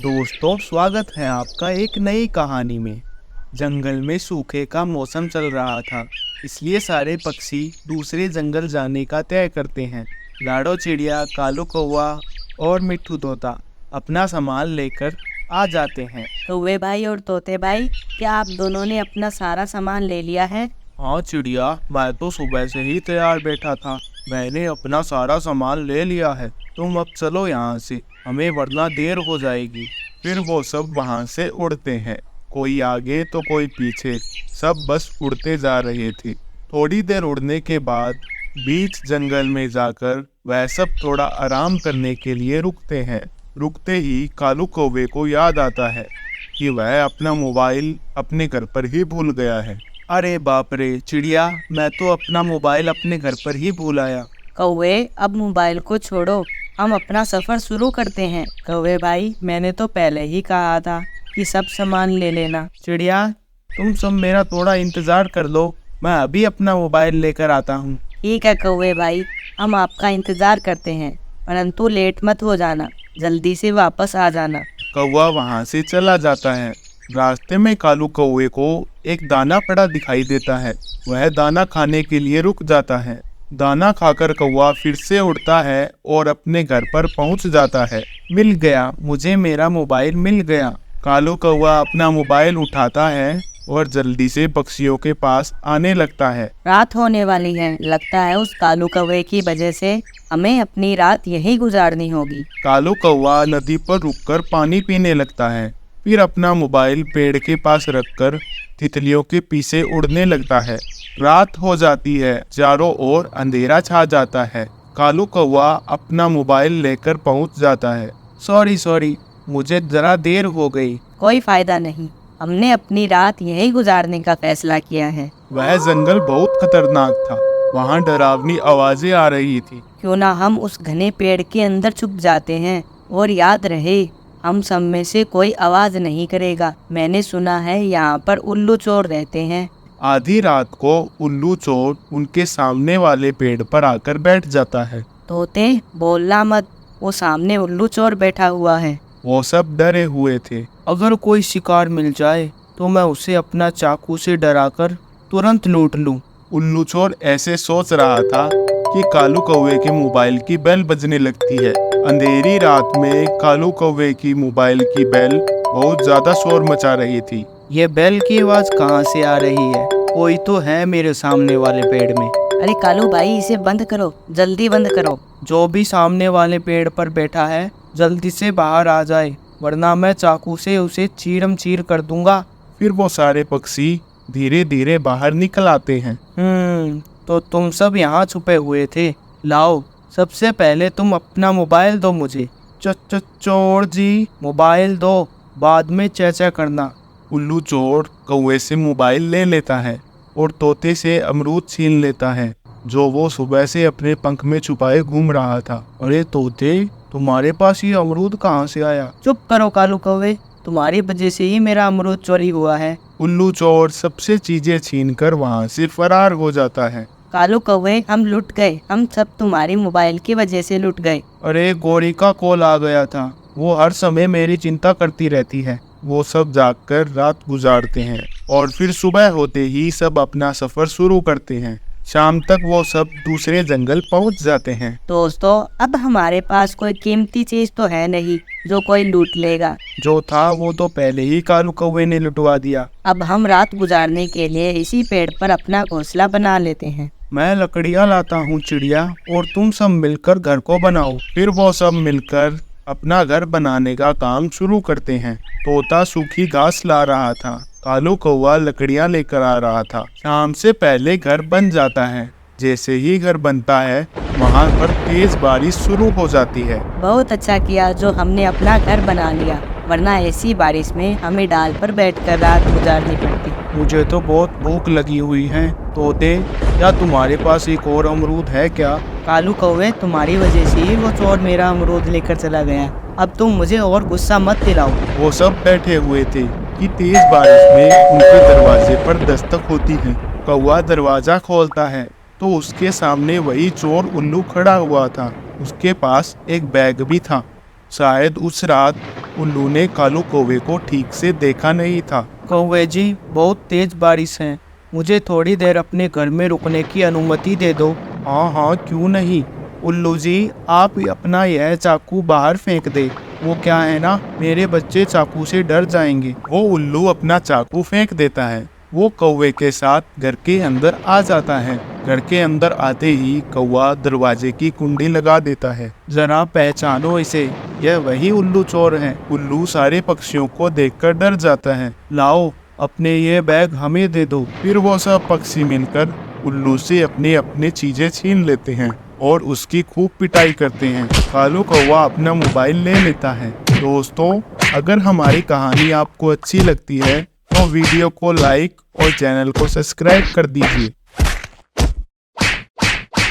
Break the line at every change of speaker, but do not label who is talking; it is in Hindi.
दोस्तों, स्वागत है आपका एक नई कहानी में। जंगल में सूखे का मौसम चल रहा था, इसलिए सारे पक्षी दूसरे जंगल जाने का तय करते हैं। लाडो चिड़िया, कालू कौवा और मिट्ठू तोता अपना सामान लेकर आ जाते हैं।
कौवे भाई और तोते भाई, क्या आप दोनों ने अपना सारा सामान ले लिया है?
हाँ चिड़िया, मैं तो सुबह से ही तैयार बैठा था। मैंने अपना सारा सामान ले लिया है। तुम अब चलो यहाँ से, हमें वरना देर हो जाएगी। फिर वो सब वहाँ से उड़ते हैं, कोई आगे तो कोई पीछे, सब बस उड़ते जा रहे थे। थोड़ी देर उड़ने के बाद बीच जंगल में जाकर वह सब थोड़ा आराम करने के लिए रुकते हैं। रुकते ही कालू कौवे को याद आता है कि वह अपना मोबाइल अपने घर पर ही भूल गया है। अरे बाप रे चिड़िया, मैं तो अपना मोबाइल अपने घर पर ही भूल आया।
कौवे, अब मोबाइल को छोड़ो, हम अपना सफर शुरू करते हैं। कौवे भाई, मैंने तो पहले ही कहा था कि सब सामान ले लेना।
चिड़िया, तुम सब मेरा थोड़ा इंतजार कर लो, मैं अभी अपना मोबाइल लेकर आता हूँ।
ठीक है कौवे भाई, हम आपका इंतजार करते हैं, परंतु लेट मत हो जाना, जल्दी से वापस आ जाना।
कौवा वहाँ से चला जाता है। रास्ते में कालू कौवे को एक दाना पड़ा दिखाई देता है। वह दाना खाने के लिए रुक जाता है। दाना खाकर कौवा फिर से उड़ता है और अपने घर पर पहुंच जाता है। मिल गया, मुझे मेरा मोबाइल मिल गया। कालू कौवा अपना मोबाइल उठाता है और जल्दी से पक्षियों के पास आने लगता है।
रात होने वाली है, लगता है उस कालू कौवे की वजह से हमें अपनी रात यही गुजारनी होगी।
कालू कौवा नदी पर रुककर पानी पीने लगता है, फिर अपना मोबाइल पेड़ के पास रखकर तितलियों के पीछे उड़ने लगता है। रात हो जाती है, चारों ओर अंधेरा छा जाता है। कालू कौवा अपना मोबाइल लेकर पहुंच जाता है। सॉरी, मुझे जरा देर हो गई।
कोई फायदा नहीं, हमने अपनी रात यही गुजारने का फैसला किया है।
वह जंगल बहुत खतरनाक था, वहाँ डरावनी आवाजें आ रही थी।
क्यों ना हम उस घने पेड़ के अंदर छुप जाते हैं, और याद रहे, हम सब में से कोई आवाज नहीं करेगा। मैंने सुना है यहाँ पर उल्लू चोर रहते हैं।
आधी रात को उल्लू चोर उनके सामने वाले पेड़ पर आकर बैठ जाता है।
तोते, बोलना मत, वो सामने उल्लू चोर बैठा हुआ है।
वो सब डरे हुए थे। अगर कोई शिकार मिल जाए तो मैं उसे अपना चाकू से डराकर तुरंत लूट लूं। उल्लू चोर ऐसे सोच रहा था कि कालू कौवे के मोबाइल की बेल बजने लगती है। अंधेरी रात में कालू कौवे की मोबाइल की बेल बहुत ज्यादा शोर मचा रही थी। ये बेल की आवाज कहाँ से आ रही है? कोई तो है मेरे सामने वाले पेड़ में।
अरे कालू भाई, इसे बंद करो, जल्दी बंद करो।
जो भी सामने वाले पेड़ पर बैठा है जल्दी से बाहर आ जाए, वरना मैं चाकू से उसे चीरम चीर कर दूंगा। फिर वो सारे पक्षी धीरे धीरे बाहर निकल आते हैं। तो तुम सब यहाँ छुपे हुए थे। लाओ, सबसे पहले तुम अपना मोबाइल दो मुझे। चोर जी, मोबाइल दो, बाद में चेचा करना। उल्लू चोर कौवे से मोबाइल ले लेता है और तोते से अमरूद छीन लेता है, जो वो सुबह से अपने पंख में छुपाए घूम रहा था। अरे तोते, तुम्हारे पास ये अमरूद कहाँ से आया?
चुप करो कालू कौवे, तुम्हारी वजह से ही मेरा अमरूद चोरी हुआ है।
उल्लू चोर सबसे चीजें छीनकर वहाँ से फरार हो जाता है।
कालू कौवे, हम लुट गए, हम सब तुम्हारी मोबाइल की वजह से लुट गए।
अरे गौरी का कॉल आ गया था, वो हर समय मेरी चिंता करती रहती है। वो सब जागकर रात गुजारते हैं और फिर सुबह होते ही सब अपना सफर शुरू करते हैं। शाम तक वो सब दूसरे जंगल पहुंच जाते हैं।
दोस्तों, अब हमारे पास कोई कीमती चीज तो है नहीं जो कोई लूट लेगा।
जो था वो तो पहले ही कालू कौवे ने लुटवा दिया।
अब हम रात गुजारने के लिए इसी पेड़ पर अपना घोंसला बना लेते हैं।
मैं लकड़ियाँ लाता हूँ चिड़िया, और तुम सब मिलकर घर को बनाओ। फिर वो सब मिलकर अपना घर बनाने का काम शुरू करते हैं। तोता सूखी घास ला रहा था, कालू कौवा लकड़ियाँ लेकर आ रहा था। शाम से पहले घर बन जाता है। जैसे ही घर बनता है, वहाँ पर तेज बारिश शुरू हो जाती है।
बहुत अच्छा किया जो हमने अपना घर बना लिया, वरना ऐसी बारिश में हमें डाल पर बैठकर रात गुजारनी पड़ती।
मुझे तो बहुत भूख लगी हुई है। तोते, क्या तुम्हारे पास एक और अमरूद है क्या?
कालू कौवे, तुम्हारी वजह से ही वो चोर मेरा अमरूद लेकर चला गया। अब तुम मुझे और गुस्सा मत दिलाओ।
वो सब बैठे हुए थे कि तेज बारिश में उनके दरवाजे पर दस्तक होती है। कौवा दरवाजा खोलता है तो उसके सामने वही चोर उल्लू खड़ा हुआ था। उसके पास एक बैग भी था। शायद उस रात उल्लू ने कालू कौवे को ठीक से देखा नहीं था। कौवे जी, बहुत तेज बारिश है, मुझे थोड़ी देर अपने घर में रुकने की अनुमति दे दो। हाँ हाँ, क्यों नहीं। उल्लू जी, आप अपना यह चाकू बाहर फेंक दे। वो क्या है ना, मेरे बच्चे चाकू से डर जाएंगे। वो उल्लू अपना चाकू फेंक देता है। वो कौवे के साथ घर के अंदर आ जाता है। घर के अंदर आते ही कौवा दरवाजे की कुंडी लगा देता है। जरा पहचानो इसे, यह वही उल्लू चोर है। उल्लू सारे पक्षियों को देखकर डर जाता है। लाओ, अपने ये बैग हमें दे दो। फिर वो सब पक्षी मिलकर उल्लू से अपने अपने चीजें छीन लेते हैं और उसकी खूब पिटाई करते हैं। कालू कौवा अपना मोबाइल ले लेता है। दोस्तों, अगर हमारी कहानी आपको अच्छी लगती है तो वीडियो को लाइक और चैनल को सब्सक्राइब कर दीजिए।